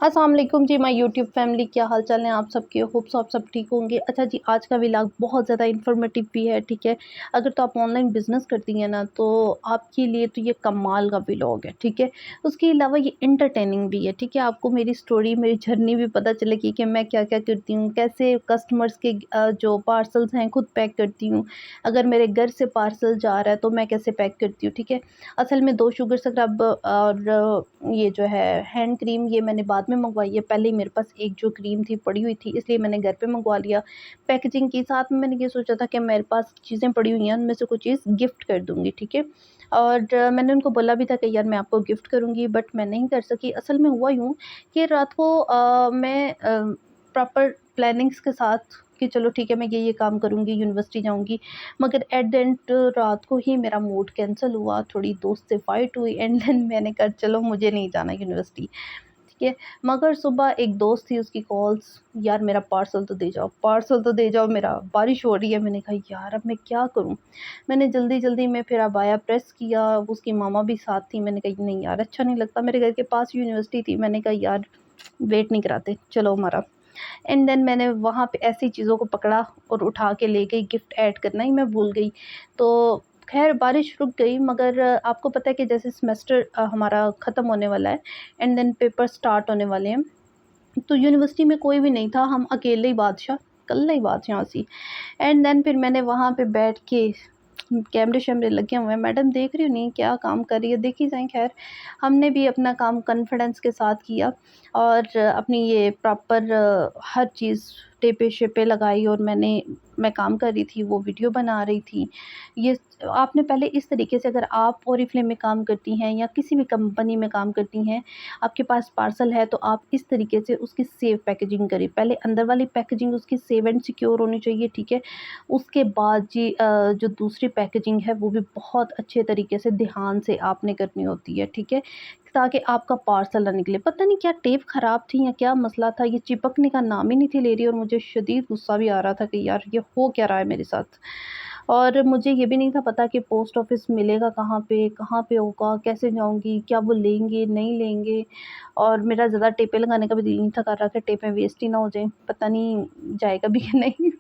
अस्सलाम वालेकुम जी, my YouTube family, क्या हाल चाल है आप सबके। होप सो आप सब ठीक होंगे। अच्छा जी, आज का व्लॉग बहुत ज़्यादा इन्फॉर्मेटिव भी है, ठीक है। अगर तो आप ऑनलाइन बिजनेस करती हैं ना, तो आपके लिए तो ये कमाल का व्लॉग है, ठीक है। उसके अलावा ये इंटरटेनिंग भी है, ठीक है। आपको मेरी स्टोरी, मेरी जर्नी भी पता चलेगी कि मैं क्या क्या करती हूँ, कैसे कस्टमर्स के जो पार्सल्स हैं खुद पैक करती हूँ। अगर मेरे घर से पार्सल जा रहा है तो मैं कैसे पैक करती हूँ, ठीक है। असल में 2 शुगर स्क्रब और ये जो है हैंड क्रीम, ये मैंने बाद में मंगवाई है। पहले ही मेरे पास एक जो क्रीम थी पड़ी हुई थी, इसलिए मैंने घर पे मंगवा लिया। पैकेजिंग के साथ में मैंने ये सोचा था कि मेरे पास चीज़ें पड़ी हुई हैं, उनमें से कुछ चीज़ गिफ्ट कर दूँगी, ठीक है। और मैंने उनको बोला भी था कि यार मैं आपको गिफ्ट करूँगी, बट मैं नहीं कर सकी। असल में हुआ यूँ कि रात को मैं प्रॉपर प्लानिंग्स के साथ कि चलो ठीक है, मैं ये काम करूँगी, यूनिवर्सिटी जाऊँगी। मगर एट द एंड रात को ही मेरा मूड कैंसल हुआ, थोड़ी दोस्त से फाइट हुई एंड देन मैंने कहा चलो मुझे नहीं जाना यूनिवर्सिटी, ठीक है। मगर सुबह एक दोस्त थी, उसकी कॉल्स, यार मेरा पार्सल तो दे जाओ, पार्सल तो दे जाओ मेरा, बारिश हो रही है। मैंने कहा यार अब मैं क्या करूँ? मैंने जल्दी-जल्दी में फिर अबाया प्रेस किया, उसकी मामा भी साथ थी। मैंने कहा नहीं यार अच्छा नहीं लगता, मेरे घर के पास यूनिवर्सिटी थी। मैंने कहा यार वेट नहीं कराते, चलो हमारा। एंड देन मैंने वहाँ पे ऐसी चीज़ों को पकड़ा और उठा के ले गई, गिफ्ट ऐड करना ही मैं भूल गई। तो ख़ैर बारिश रुक गई, मगर आपको पता है कि जैसे सेमेस्टर हमारा ख़त्म होने वाला है एंड देन पेपर स्टार्ट होने वाले हैं। तो यूनिवर्सिटी में कोई भी नहीं था, हम अकेले ही बादशाह, कल्ला ही बादशाह सी। एंड देन फिर मैंने वहाँ पे बैठ के, कैमरे शैमरे लगे हुए हैं, मैडम देख रही हो नहीं क्या काम कर रही है, देखी जाए। खैर हमने भी अपना काम कॉन्फिडेंस के साथ किया और अपनी ये प्रॉपर हर चीज़ टेपे शेपे लगाई और मैं काम कर रही थी, वो वीडियो बना रही थी। ये आपने पहले इस तरीके से, अगर आप ओरिफ्लेम में काम करती हैं या किसी भी कंपनी में काम करती हैं, आपके पास पार्सल है तो आप इस तरीके से उसकी सेफ पैकेजिंग करें। पहले अंदर वाली पैकेजिंग उसकी सेफ एंड सिक्योर होनी चाहिए, ठीक है। उसके बाद जी जो दूसरी पैकेजिंग है वो भी बहुत अच्छे तरीके से ध्यान से आपने करनी होती है, ठीक है, ताकि आपका पार्सल ना निकले। पता नहीं क्या टेप ख़राब थी या क्या मसला था, ये चिपकने का नाम ही नहीं थी ले रही और मुझे शदीद गुस्सा भी आ रहा था कि यार ये हो क्या रहा है मेरे साथ। और मुझे ये भी नहीं था पता कि पोस्ट ऑफ़िस मिलेगा कहाँ पे होगा, कैसे जाऊँगी, क्या वो लेंगे, नहीं लेंगे। और मेरा ज़्यादा टेपें लगाने का भी दिल नहीं था कर रहा कि टेपें वेस्ट ही ना हो जाएँ, पता नहीं जाएगा भी कि नहीं।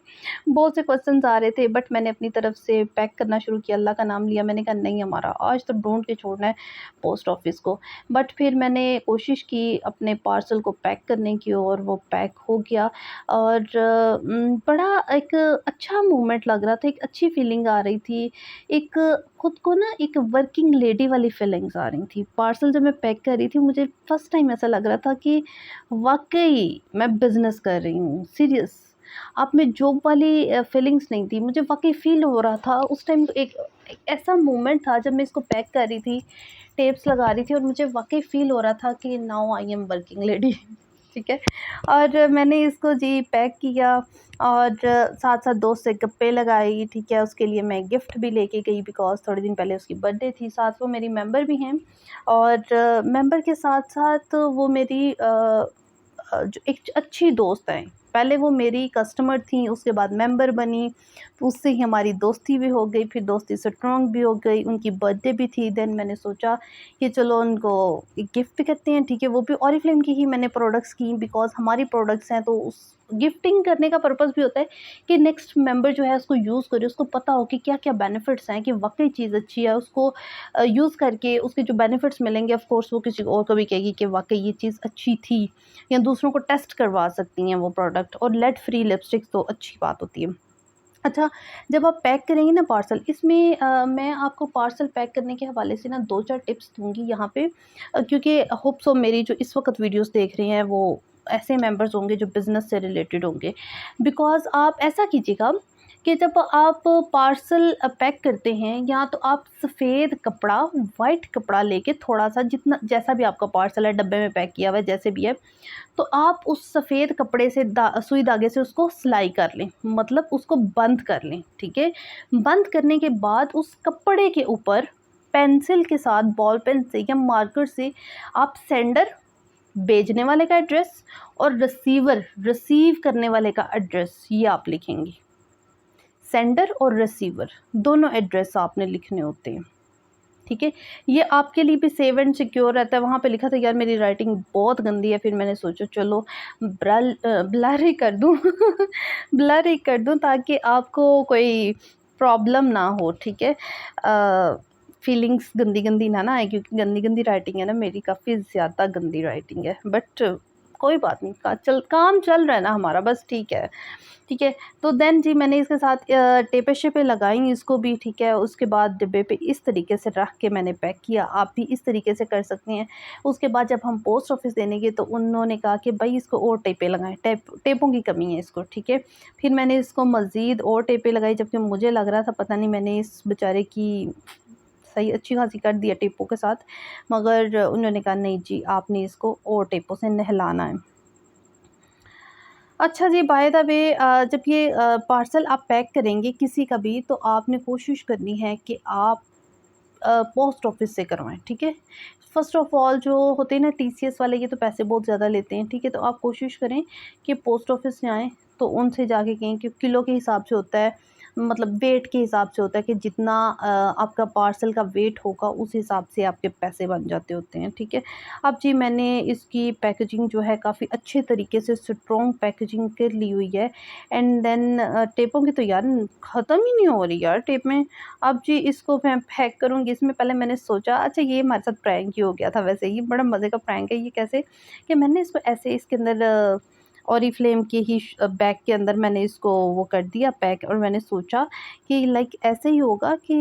बहुत से क्वेश्चन्स आ रहे थे, बट मैंने अपनी तरफ से पैक करना शुरू किया, अल्लाह का नाम लिया। मैंने कहा नहीं, हमारा आज तो ढूँढ के छोड़ना है पोस्ट ऑफ़िस को। बट फिर मैंने कोशिश की अपने पार्सल को पैक करने की और वो पैक हो गया। और बड़ा एक अच्छा मोमेंट लग रहा था, एक अच्छी फीलिंग आ रही थी। एक खुद को ना एक वर्किंग लेडी वाली फीलिंग्स आ रही थी। पार्सल जब मैं पैक कर रही थी, मुझे फर्स्ट टाइम ऐसा लग रहा था कि वाक़ई मैं बिज़नेस कर रही हूँ, सीरियस। आप में जॉब वाली फीलिंग्स नहीं थी, मुझे वाक़ई फ़ील हो रहा था उस टाइम। एक ऐसा मोमेंट था जब मैं इसको पैक कर रही थी, टेप्स लगा रही थी और मुझे वाक़ई फ़ील हो रहा था कि now I am working lady. ठीक है। और मैंने इसको जी पैक किया और साथ-साथ दोस्त से गप्पे लगाई, ठीक है। उसके लिए मैं गिफ्ट भी लेके गई बिकॉज़ थोड़े दिन पहले उसकी बर्थडे थी। साथ वो मेरी मेंबर भी हैं और मेंबर के साथ-साथ वो मेरी जो एक अच्छी दोस्त हैं। पहले वो मेरी कस्टमर थी, उसके बाद मेंबर बनी, तो उससे ही हमारी दोस्ती भी हो गई, फिर दोस्ती स्ट्रॉन्ग भी हो गई। उनकी बर्थडे भी थी, देन मैंने सोचा कि चलो उनको एक गिफ्ट करते हैं, ठीक है। वो भी ओरिफ्लेम की ही मैंने प्रोडक्ट्स की बिकॉज़ हमारी प्रोडक्ट्स हैं, तो उस गिफ्टिंग करने का पर्पस भी होता है कि नेक्स्ट मेंबर जो है उसको यूज़ करे, उसको पता हो कि क्या-क्या बेनिफिट्स हैं, कि वाक़ई चीज़ अच्छी है। उसको यूज़ करके उसके जो बेनिफिट्स मिलेंगे, ऑफ़ कोर्स वो किसी और को भी कहेगी कि वाक़ई ये चीज़ अच्छी थी, या दूसरों को टेस्ट करवा सकती हैं वो प्रोडक्ट। और लेड फ्री लिपस्टिक्स तो अच्छी बात होती है। अच्छा, जब आप पैक करेंगी ना पार्सल, इसमें मैं आपको पार्सल पैक करने के हवाले से ना 2-4 टिप्स दूँगी यहाँ पे, क्योंकि होप सो मेरी जो इस वक़्त वीडियोज़ देख रहे हैं वो ऐसे मेंबर्स होंगे जो बिज़नेस से रिलेटेड होंगे। बिकॉज़ आप ऐसा कीजिएगा कि जब आप पार्सल पैक करते हैं, या तो आप सफ़ेद कपड़ा, वाइट कपड़ा लेके थोड़ा-सा, जितना जैसा भी आपका पार्सल है, डब्बे में पैक किया हुआ है, जैसे भी है, तो आप उस सफ़ेद कपड़े से सुई धागे से उसको सिलाई कर लें, मतलब उसको बंद कर लें, ठीक है। बंद करने के बाद उस कपड़े के ऊपर पेंसिल के साथ, बॉल पेन से या मार्कर से आप सेंडर, भेजने वाले का एड्रेस, और रिसीवर, रिसीव करने वाले का एड्रेस, ये आप लिखेंगी। सेंडर और रिसीवर दोनों एड्रेस आपने लिखने होते हैं। ठीक है? ये आपके लिए भी सेफ एंड सिक्योर रहता है। वहाँ पे लिखा था यार मेरी राइटिंग बहुत गंदी है, फिर मैंने सोचा चलो ब्लर ही कर दूँ ब्लर ही कर दूँ ताकि आपको कोई प्रॉब्लम ना हो, ठीक है? फीलिंग्स गंदी-गंदी ना आए क्योंकि गंदी-गंदी राइटिंग है ना मेरी, काफ़ी ज़्यादा गंदी राइटिंग है। बट कोई बात नहीं, काम चल रहा है ना हमारा, बस ठीक है। ठीक है, तो देन जी मैंने इसके साथ टेपे-शेपे लगाई इसको भी, ठीक है। उसके बाद डिब्बे पे इस तरीके से रख के मैंने पैक किया, आप भी इस तरीके से कर सकती हैं। उसके बाद जब हम पोस्ट ऑफिस देने गए तो उन्होंने कहा कि भई इसको और टेपे लगाएँ, टेपों की कमी है इसको, ठीक है। फिर मैंने इसको मज़ीद और टेपे लगाई, जबकि मुझे लग रहा था पता नहीं मैंने इस बेचारे की सही अच्छी खासी कर दिया टेपों के साथ, मगर उन्होंने कहा नहीं जी आपने इसको और टेपों से नहलाना है। अच्छा जी, बाय द वे जब ये पार्सल आप पैक करेंगे किसी का भी, तो आपने कोशिश करनी है कि आप पोस्ट ऑफिस से करवाएँ, ठीक है? फ़र्स्ट ऑफ़ ऑल जो होते हैं ना टीसीएस वाले, ये तो पैसे बहुत ज़्यादा लेते हैं, ठीक है? तो आप कोशिश करें कि पोस्ट ऑफिस से आएँ, तो उनसे जाके कहें कि किलो के हिसाब से होता है, मतलब वेट के हिसाब से होता है कि जितना आपका पार्सल का वेट होगा उस हिसाब से आपके पैसे बन जाते होते हैं, ठीक है? अब जी मैंने इसकी पैकेजिंग जो है काफ़ी अच्छे तरीके से स्ट्रॉन्ग पैकेजिंग कर ली हुई है, एंड देन टेपों की तो यार ख़त्म ही नहीं हो रही यार टेप में। अब जी इसको मैं पैक करूँगी, इसमें पहले मैंने सोचा अच्छा ये हमारे साथ प्रैंक ही हो गया था, वैसे ये बड़ा मज़े का प्रैंक है। ये कैसे कि मैंने इसको ऐसे इसके अंदर ओरिफ्लेम के ही बैग के अंदर मैंने इसको वो कर दिया पैक, और मैंने सोचा कि लाइक ऐसे ही होगा कि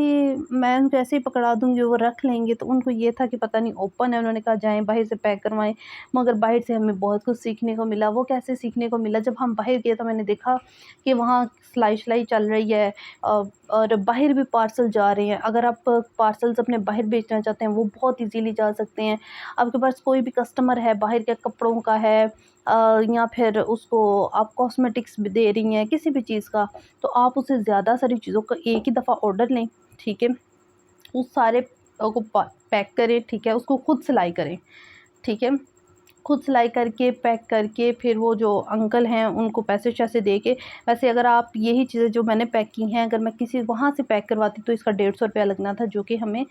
मैं उनको ऐसे ही पकड़ा दूँगी, वो रख लेंगे। तो उनको ये था कि पता नहीं ओपन है, उन्होंने कहा जाएँ बाहर से पैक करवाएँ, मगर बाहर से हमें बहुत कुछ सीखने को मिला। वो कैसे सीखने को मिला, जब हम बाहर गए तो मैंने देखा कि वहाँ सिलाई-सिलाई चल रही है, और बाहर भी पार्सल जा रहे हैं। अगर आप पार्सल्स अपने बाहर भेजना चाहते हैं वो बहुत ईज़िली जा सकते हैं। आपके पास कोई भी कस्टमर है बाहर के कपड़ों का है, या फिर उसको आप कॉस्मेटिक्स भी दे रही हैं, किसी भी चीज़ का, तो आप उससे ज़्यादा सारी चीज़ों का एक ही दफ़ा ऑर्डर लें, ठीक है? उस सारे को पैक करें, ठीक है? उसको खुद सिलाई करें, ठीक है? खुद सिलाई करके पैक करके फिर वो जो अंकल हैं उनको पैसे-शैसे दे के, वैसे अगर आप यही चीज़ें जो मैंने पैक की हैं अगर मैं किसी वहाँ से पैक करवाती तो इसका 150 रुपया लगना था, जो कि हमें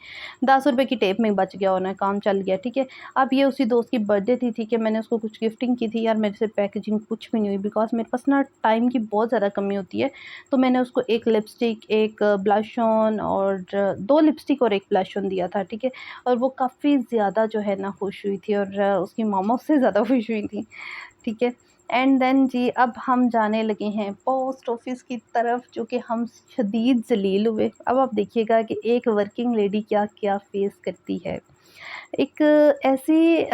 10 रुपए की टेप में बच गया होना, काम चल गया, ठीक है। अब ये उसी दोस्त की बर्थडे थी, ठीक है, मैंने उसको कुछ गिफ्टिंग की थी, यार मेरे से पैकेजिंग कुछ भी नहीं हुई बिकॉज़ मेरे पास ना टाइम की बहुत ज़्यादा कमी होती है। तो मैंने उसको 1 लिपस्टिक, 1 ब्लश ऑन और 2 लिपस्टिक और 1 ब्लश ऑन दिया था, ठीक है। और वो काफ़ी ज़्यादा जो है ना खुश हुई थी, और उसकी मम्मा उससे ज़्यादा खुश हुई थी, ठीक है। एंड देन जी अब हम जाने लगे हैं पोस्ट ऑफिस की तरफ, जो कि हम शदीद ज़लील हुए। अब आप देखिएगा कि एक वर्किंग लेडी क्या-क्या फ़ेस करती है। एक ऐसी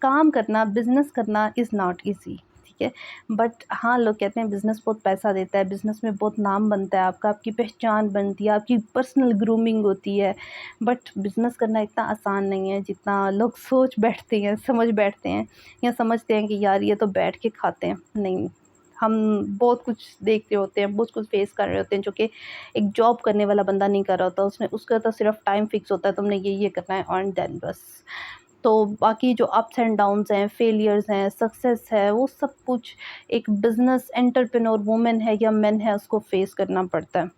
काम करना, बिज़नेस करना इज़ नॉट ईज़ी, ठीक है। बट हाँ, लोग कहते हैं बिज़नेस बहुत पैसा देता है, बिज़नेस में बहुत नाम बनता है आपका, आपकी पहचान बनती है, आपकी पर्सनल ग्रूमिंग होती है। बट बिज़नेस करना इतना आसान नहीं है जितना लोग सोच बैठते हैं, समझ बैठते हैं, या समझते हैं कि यार ये तो बैठ के खाते हैं। नहीं, हम बहुत कुछ देख रहे होते हैं, बहुत कुछ फेस कर रहे होते हैं जो कि एक जॉब करने वाला बंदा नहीं कर रहा होता। उसने उसका तो सिर्फ टाइम फिक्स होता है, तुमने ये करना है एंड देन बस। तो बाकी जो अप्स एंड डाउन्स हैं, फेलियर्स हैं, सक्सेस है, वो सब कुछ एक बिज़नेस एंटरप्रेन्योर वुमन है या मेन है उसको फेस करना पड़ता है।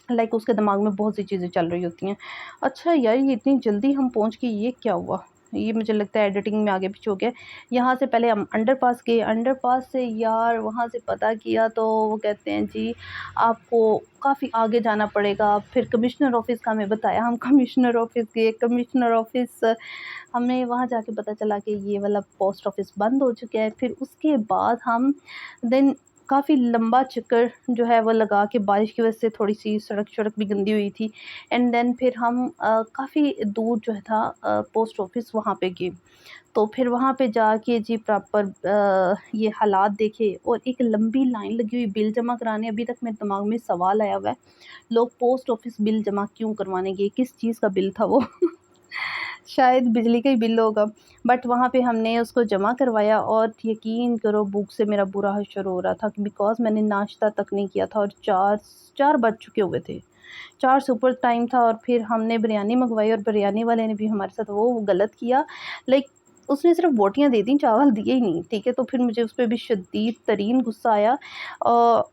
लाइक उसके दिमाग में बहुत सी चीज़ें चल रही होती हैं। अच्छा यार ये इतनी जल्दी हम पहुँच गए, ये क्या हुआ? ये मुझे लगता है एडिटिंग में आगे पीछे हो गया। यहाँ से पहले हम अंडरपास गए, अंडरपास से यार वहाँ से पता किया तो वो कहते हैं जी आपको काफ़ी आगे जाना पड़ेगा। फिर कमिश्नर ऑफ़िस का हमें बताया, हम कमिश्नर ऑफ़िस गए, कमिश्नर ऑफ़िस हमें वहाँ जाके पता चला कि ये वाला पोस्ट ऑफ़िस बंद हो चुका है। फिर उसके बाद हम देन काफ़ी लंबा चक्कर जो है वो लगा के, बारिश की वजह से थोड़ी-सी सड़क भी गंदी हुई थी, एंड देन फिर हम काफ़ी दूर जो है था पोस्ट ऑफ़िस वहाँ पे गए। तो फिर वहाँ पे जाके जी प्रॉपर ये हालात देखे, और एक लंबी लाइन लगी हुई बिल जमा कराने। अभी तक मेरे दिमाग में सवाल आया हुआ है, लोग पोस्ट ऑफ़िस बिल जमा क्यों करवाने गए? किस चीज़ का बिल था वो? शायद बिजली का ही बिल होगा। बट वहाँ पे हमने उसको जमा करवाया, और यकीन करो भूख से मेरा बुरा हाल शुरू हो रहा था कि बिकॉज़ मैंने नाश्ता तक नहीं किया था, और 4 बज चुके हुए थे। 4 से ऊपर टाइम था, और फिर हमने बिरयानी मँगवाई, और बिरयानी वाले ने भी हमारे साथ वो गलत किया। लाइक उसने सिर्फ़ बोटियाँ दे दी, चावल दिए ही नहीं, ठीक है? तो फिर मुझे उस पे भी शदीद तरीन गुस्सा आया।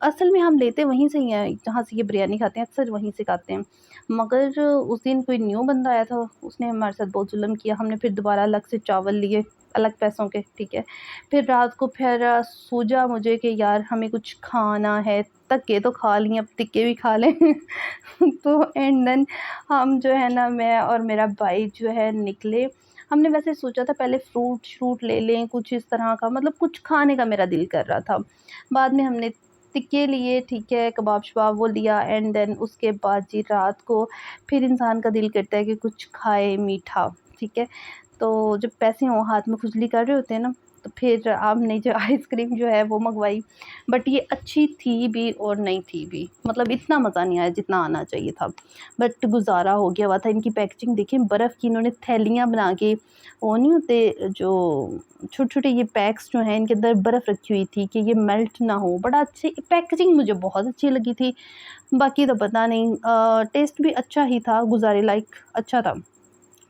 असल में हम लेते वहीं से ही हैं, जहाँ से ये बिरयानी खाते हैं, अक्सर वहीं से खाते हैं। मगर उस दिन कोई न्यू बंदा आया था, उसने हमारे साथ बहुत जुल्म किया। हमने फिर दोबारा अलग से चावल लिए, अलग पैसों के, ठीक है। फिर रात को फिर सूझा मुझे कि यार हमें कुछ खाना है, धक्के तो खा लिए, अब टिक्के भी खा लें। तो एंड देन हम जो है ना, मैं और मेरा भाई जो है निकले। हमने वैसे सोचा था पहले फ्रूट श्रूट ले लें, कुछ इस तरह का, मतलब कुछ खाने का मेरा दिल कर रहा था। बाद में हमने टिक्के लिए, ठीक है, कबाब-शबाब वो लिया एंड देन उसके बाद जी रात को फिर इंसान का दिल करता है कि कुछ खाए मीठा, ठीक है। तो जब पैसे हों हाथ में, खुजली कर रहे होते हैं ना, तो फिर आपने जो आइसक्रीम जो है वो मँगवाई। बट ये अच्छी थी भी और नहीं थी भी, मतलब इतना मज़ा नहीं आया जितना आना चाहिए था। बट गुज़ारा हो गया हुआ था। इनकी पैकेजिंग देखिए, बर्फ़ की इन्होंने थैलियाँ बना के, वो नहीं होते जो छोटे-छोटे ये पैक्स जो हैं, इनके अंदर बर्फ़ रखी हुई थी कि ये मेल्ट ना हो। बड़ा अच्छी पैकेजिंग मुझे बहुत अच्छी लगी थी। बाकी तो पता नहीं, टेस्ट भी अच्छा ही था, गुज़ारे लायक अच्छा था।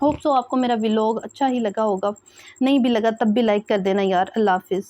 होप सो आपको मेरा व्लॉग अच्छा ही लगा होगा। नहीं भी लगा तब भी लाइक कर देना यार। अल्लाह हाफ़िज़।